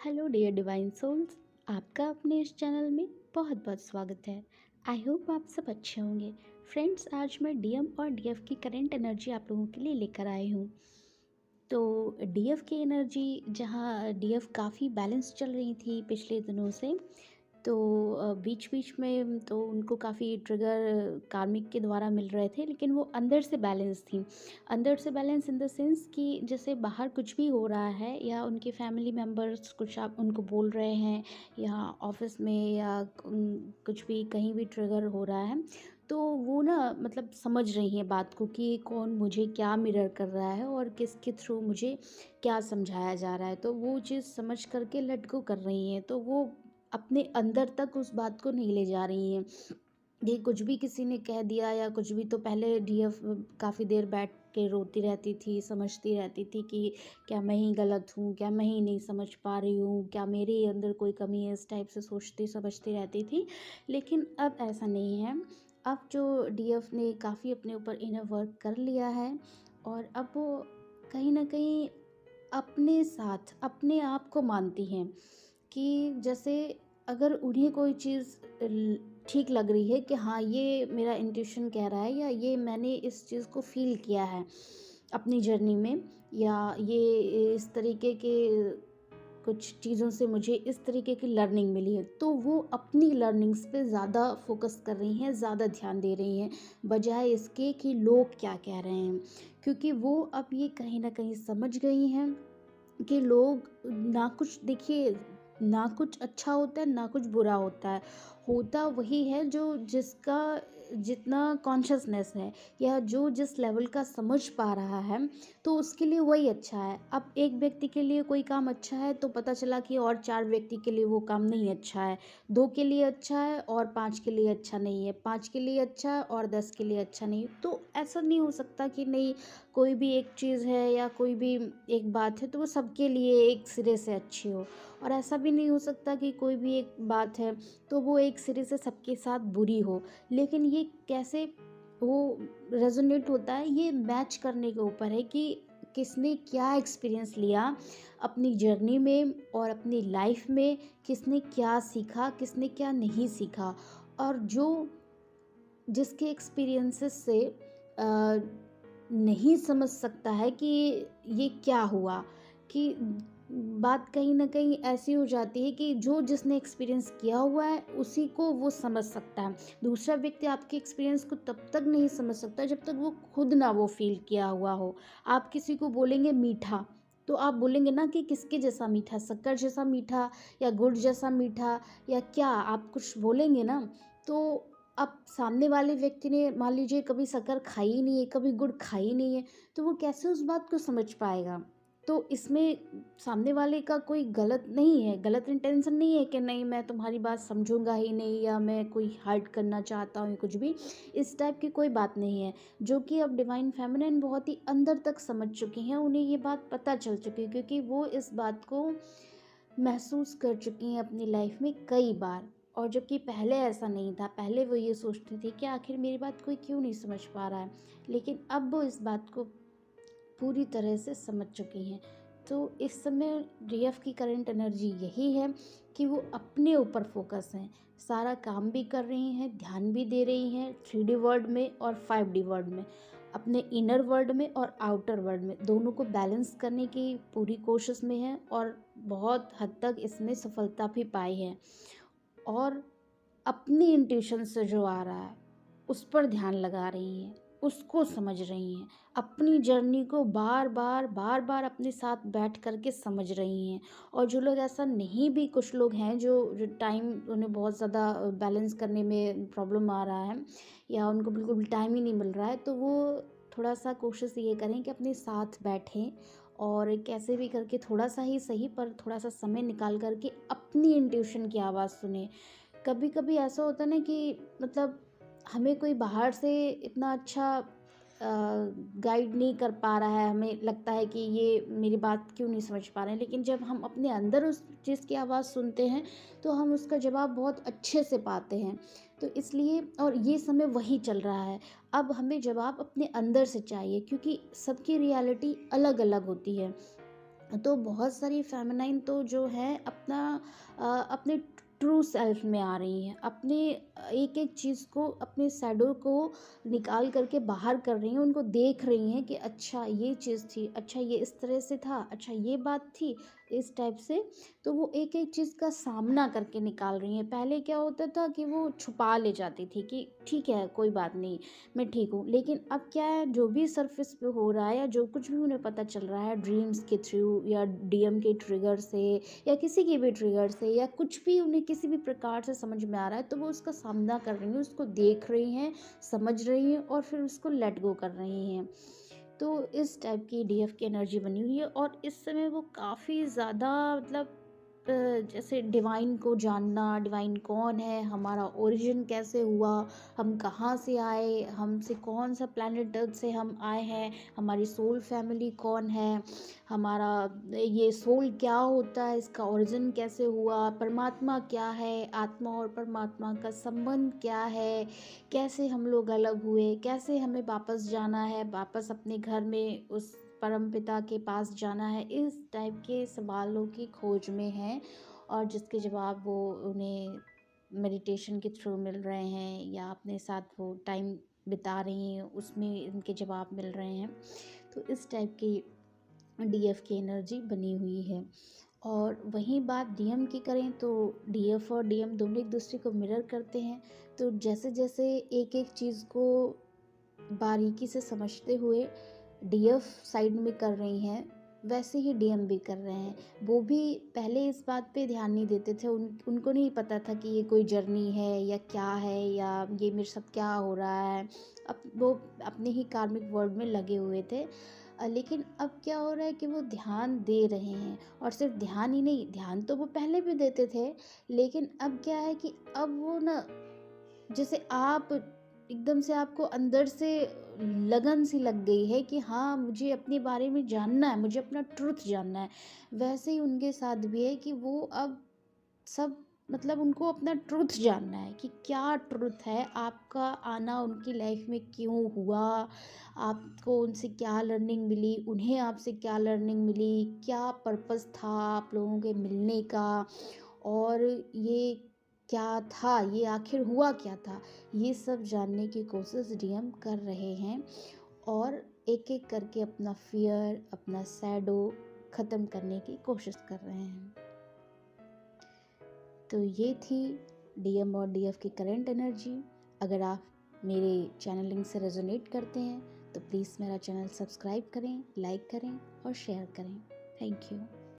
Hello dear divine souls. आपका अपने इस चैनल में बहुत बहुत स्वागत है। आई होप आप सब अच्छे होंगे। फ्रेंड्स, आज मैं डीएम और डीएफ की करंट एनर्जी आप लोगों के लिए लेकर आई हूँ। तो डीएफ की एनर्जी, जहाँ डीएफ काफ़ी बैलेंस चल रही थी पिछले दिनों से, तो बीच बीच में तो उनको काफ़ी ट्रिगर कार्मिक के द्वारा मिल रहे थे, लेकिन वो अंदर से बैलेंस थी। अंदर से बैलेंस इन द सेंस कि जैसे बाहर कुछ भी हो रहा है या उनके फैमिली मेम्बर्स कुछ आप उनको बोल रहे हैं या ऑफिस में या कुछ भी कहीं भी ट्रिगर हो रहा है, तो वो ना मतलब समझ रही हैं बात को कि कौन मुझे क्या मिरर कर रहा है और किसके थ्रू मुझे क्या समझाया जा रहा है। तो वो चीज़ समझ करके लेट गो कर रही हैं, तो वो अपने अंदर तक उस बात को नहीं ले जा रही हैं कि कुछ भी किसी ने कह दिया या कुछ भी। तो पहले डीएफ काफ़ी देर बैठ के रोती रहती थी, समझती रहती थी कि क्या मैं ही गलत हूँ, क्या मैं ही नहीं समझ पा रही हूँ, क्या मेरे ही अंदर कोई कमी है, इस टाइप से सोचती समझती रहती थी। लेकिन अब ऐसा नहीं है। अब जो डीएफ ने काफ़ी अपने ऊपर इनर वर्क कर लिया है और अब वो कहीं ना कहीं अपने साथ अपने आप को मानती हैं कि जैसे अगर उन्हें कोई चीज़ ठीक लग रही है कि हाँ, ये मेरा इंट्यूशन कह रहा है या ये मैंने इस चीज़ को फील किया है अपनी जर्नी में, या ये इस तरीके के कुछ चीज़ों से मुझे इस तरीके की लर्निंग मिली है, तो वो अपनी लर्निंग्स पे ज़्यादा फोकस कर रही हैं, ज़्यादा ध्यान दे रही हैं, बजाय इसके कि लोग क्या कह रहे हैं। क्योंकि वो अब ये कहीं ना कहीं समझ गई हैं कि लोग ना कुछ, देखिए, ना कुछ अच्छा होता है ना कुछ बुरा होता है। होता वही है जो जिसका जितना कॉन्शियसनेस है या जो जिस लेवल का समझ पा रहा है, तो उसके लिए वही अच्छा है। अब एक व्यक्ति के लिए कोई काम अच्छा है तो पता चला कि और 4 व्यक्ति के लिए वो काम नहीं अच्छा है, 2 के लिए अच्छा है और 5 के लिए अच्छा नहीं है, 5 के लिए अच्छा है और 10 के लिए अच्छा नहीं है। तो ऐसा नहीं हो सकता कि नहीं, कोई भी एक चीज़ है या कोई भी एक बात है तो वो सबके लिए एक सिरे से अच्छी हो, और ऐसा भी नहीं हो सकता कि कोई भी एक बात है तो वो एक सिरे से सबके साथ बुरी हो। लेकिन ये कैसे वो रेजोनेट होता है, ये मैच करने के ऊपर है कि किसने क्या एक्सपीरियंस लिया अपनी जर्नी में और अपनी लाइफ में, किसने क्या सीखा, किसने क्या नहीं सीखा। और जो जिसके एक्सपीरियंसेस से नहीं समझ सकता है कि ये क्या हुआ, कि बात कहीं ना कहीं ऐसी हो जाती है कि जो जिसने एक्सपीरियंस किया हुआ है उसी को वो समझ सकता है। दूसरा व्यक्ति आपके एक्सपीरियंस को तब तक नहीं समझ सकता जब तक वो खुद ना वो फील किया हुआ हो। आप किसी को बोलेंगे मीठा, तो आप बोलेंगे ना कि किसके जैसा मीठा, शक्कर जैसा मीठा या गुड़ जैसा मीठा, या क्या आप कुछ बोलेंगे ना। तो अब सामने वाले व्यक्ति ने मान लीजिए कभी शक्कर खाई ही नहीं है, कभी गुड़ खाई ही नहीं है, तो वो कैसे उस बात को समझ पाएगा। तो इसमें सामने वाले का कोई गलत नहीं है, गलत इंटेंशन नहीं है कि नहीं मैं तुम्हारी बात समझूंगा ही नहीं या मैं कोई हर्ट करना चाहता हूँ, कुछ भी इस टाइप की कोई बात नहीं है। जो कि अब डिवाइन फेमिनिन बहुत ही अंदर तक समझ चुकी हैं, उन्हें ये बात पता चल चुकी है क्योंकि वो इस बात को महसूस कर चुकी हैं अपनी लाइफ में कई बार। और जबकि पहले ऐसा नहीं था, पहले वो ये सोचती थी कि आखिर मेरी बात कोई क्यों नहीं समझ पा रहा है, लेकिन अब वो इस बात को पूरी तरह से समझ चुकी हैं। तो इस समय डीएफ की करंट एनर्जी यही है कि वो अपने ऊपर फोकस हैं, सारा काम भी कर रही हैं, ध्यान भी दे रही हैं 3D वर्ल्ड में और 5D वर्ल्ड में, अपने इनर वर्ल्ड में और आउटर वर्ल्ड में, दोनों को बैलेंस करने की पूरी कोशिश में है और बहुत हद तक इसमें सफलता भी पाई है। और अपनी इंट्यूशन से जो आ रहा है उस पर ध्यान लगा रही हैं, उसको समझ रही हैं, अपनी जर्नी को बार बार बार बार अपने साथ बैठ करके समझ रही हैं। और जो लोग ऐसा नहीं, भी कुछ लोग हैं जो टाइम उन्हें बहुत ज़्यादा बैलेंस करने में प्रॉब्लम आ रहा है या उनको बिल्कुल भी टाइम ही नहीं मिल रहा है, तो वो थोड़ा सा कोशिश ये करें कि अपने साथ बैठें और कैसे भी करके थोड़ा सा ही सही पर थोड़ा सा समय निकाल करके अपनी इंट्यूशन की आवाज़ सुने। कभी कभी ऐसा होता है ना कि मतलब हमें कोई बाहर से इतना अच्छा गाइड नहीं कर पा रहा है, हमें लगता है कि ये मेरी बात क्यों नहीं समझ पा रहे हैं, लेकिन जब हम अपने अंदर उस चीज़ की आवाज़ सुनते हैं तो हम उसका जवाब बहुत अच्छे से पाते हैं। तो इसलिए, और ये समय वही चल रहा है, अब हमें जवाब अपने अंदर से चाहिए क्योंकि सबकी रियलिटी अलग अलग होती है। तो बहुत सारी फेमिनाइन तो जो है अपना अपने ट्रू सेल्फ में आ रही हैं, अपने एक एक चीज़ को, अपने शैडो को निकाल करके बाहर कर रही हैं, उनको देख रही हैं कि अच्छा ये चीज़ थी, अच्छा ये इस तरह से था, अच्छा ये बात थी, इस टाइप से। तो वो एक एक चीज़ का सामना करके निकाल रही हैं। पहले क्या होता था कि वो छुपा ले जाती थी कि ठीक है कोई बात नहीं, मैं ठीक हूँ। लेकिन अब क्या है, जो भी सरफेस पे हो रहा है या जो कुछ भी उन्हें पता चल रहा है ड्रीम्स के थ्रू या डीएम के ट्रिगर से या किसी के भी ट्रिगर से या कुछ भी उन्हें किसी भी प्रकार से समझ में आ रहा है, तो वो उसका सामना कर रही हैं, उसको देख रही हैं, समझ रही हैं और फिर उसको लेट गो कर रही हैं। तो इस टाइप की डीएफ की एनर्जी बनी हुई है और इस समय वो काफ़ी ज़्यादा मतलब जैसे डिवाइन को जानना, डिवाइन कौन है, हमारा ओरिजिन कैसे हुआ, हम कहाँ से आए, हमसे कौन सा प्लैनेट अर्थ से हम आए हैं, हमारी सोल फैमिली कौन है, हमारा ये सोल क्या होता है, इसका ओरिजिन कैसे हुआ, परमात्मा क्या है, आत्मा और परमात्मा का संबंध क्या है, कैसे हम लोग अलग हुए, कैसे हमें वापस जाना है, वापस अपने घर में उस परमपिता के पास जाना है। इस टाइप के सवालों की खोज में हैं और जिसके जवाब वो उन्हें मेडिटेशन के थ्रू मिल रहे हैं या अपने साथ वो टाइम बिता रही हैं उसमें इनके जवाब मिल रहे हैं। तो इस टाइप की डीएफ की एनर्जी बनी हुई है। और वहीं बात डीएम की करें तो डीएफ और डीएम दोनों एक दूसरे को मिरर करते हैं। तो जैसे जैसे एक एक चीज़ को बारीकी से समझते हुए डीएफ साइड में कर रही हैं, वैसे ही डीएम भी कर रहे हैं। वो भी पहले इस बात पे ध्यान नहीं देते थे, उनको नहीं पता था कि ये कोई जर्नी है या क्या है या ये मेरे साथ क्या हो रहा है। अब वो अपने ही कार्मिक वर्ल्ड में लगे हुए थे। लेकिन अब क्या हो रहा है कि वो ध्यान दे रहे हैं और सिर्फ ध्यान ही नहीं, ध्यान तो वो पहले भी देते थे, लेकिन अब क्या है कि अब वो ना, जैसे आप एकदम से आपको अंदर से लगन सी लग गई है कि हाँ मुझे अपने बारे में जानना है, मुझे अपना ट्रुथ जानना है। वैसे ही उनके साथ भी है कि वो अब सब मतलब उनको अपना ट्रुथ जानना है कि क्या ट्रुथ है, आपका आना उनकी लाइफ में क्यों हुआ, आपको उनसे क्या लर्निंग मिली, उन्हें आपसे क्या लर्निंग मिली, क्या पर्पस था आप लोगों के मिलने का, और ये क्या था, ये आखिर हुआ क्या था। ये सब जानने की कोशिश डीएम कर रहे हैं और एक एक करके अपना फियर, अपना सैडो ख़त्म करने की कोशिश कर रहे हैं। तो ये थी डीएम और डीएफ की करंट एनर्जी। अगर आप मेरे चैनलिंग से रेजोनेट करते हैं तो प्लीज़ मेरा चैनल सब्सक्राइब करें, लाइक करें और शेयर करें। Thank you.